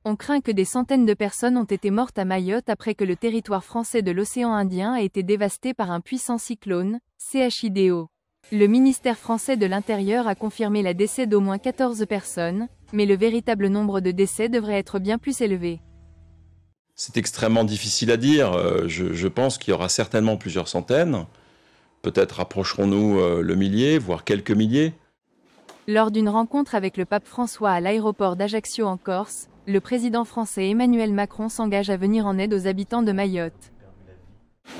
On craint que des centaines de personnes ont été mortes à Mayotte après que le territoire français de l'océan Indien a été dévasté par un puissant cyclone, CHIDO. Le ministère français de l'Intérieur a confirmé le décès d'au moins 14 personnes, mais le véritable nombre de décès devrait être bien plus élevé. C'est extrêmement difficile à dire. Je pense qu'il y aura certainement plusieurs centaines. Peut-être approcherons-nous le millier, voire quelques milliers. Lors d'une rencontre avec le pape François à l'aéroport d'Ajaccio en Corse, le président français Emmanuel Macron s'engage à venir en aide aux habitants de Mayotte.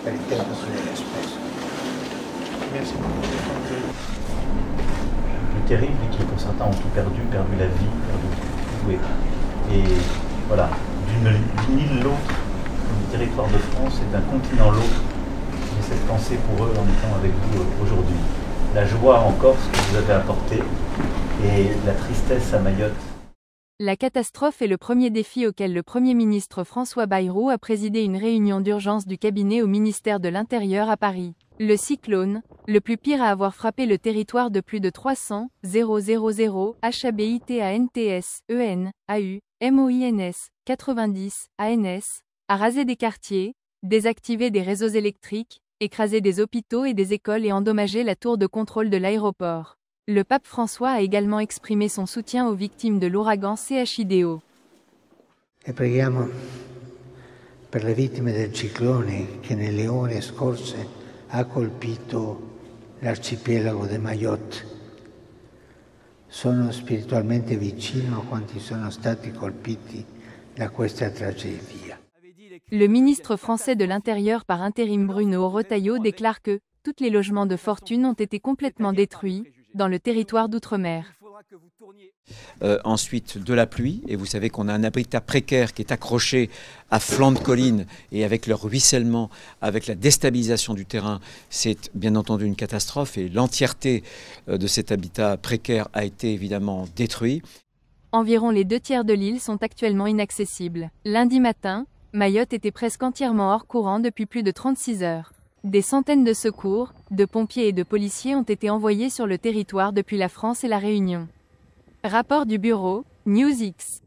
Le terrible est que certains ont tout perdu la vie, perdu tout. Et voilà, d'une île l'autre, du territoire de France et d'un continent l'autre, j'ai cette pensée pour eux en étant avec vous aujourd'hui. La joie en Corse que vous avez apportée et la tristesse à Mayotte. La catastrophe est le premier défi auquel le Premier ministre François Bayrou a présidé une réunion d'urgence du cabinet au ministère de l'Intérieur à Paris. Le cyclone, le plus pire à avoir frappé le territoire de plus de 300 000 habitantes, EN, AU, MOINS, 90, ANS, a rasé des quartiers, désactivé des réseaux électriques, écrasé des hôpitaux et des écoles et endommagé la tour de contrôle de l'aéroport. Le pape François a également exprimé son soutien aux victimes de l'ouragan CHIDO. E preghiamo per le vittime del ciclone che nelle ore scorse ha colpito l'arcipelago di Mayotte. Sono spiritualmente vicino a quanti sono stati colpiti da questa tragedia. Le ministre français de l'Intérieur par intérim Bruno Retailleau déclare que « tous les logements de fortune ont été complètement détruits » dans le territoire d'outre-mer. Ensuite, de la pluie, et vous savez qu'on a un habitat précaire qui est accroché à flanc de colline, et avec le ruissellement, avec la déstabilisation du terrain, c'est bien entendu une catastrophe, et l'entièreté de cet habitat précaire a été évidemment détruit. Environ les 2/3 de l'île sont actuellement inaccessibles. Lundi matin, Mayotte était presque entièrement hors courant depuis plus de 36 heures. Des centaines de secours, de pompiers et de policiers ont été envoyés sur le territoire depuis la France et la Réunion. Rapport du bureau, NewsX.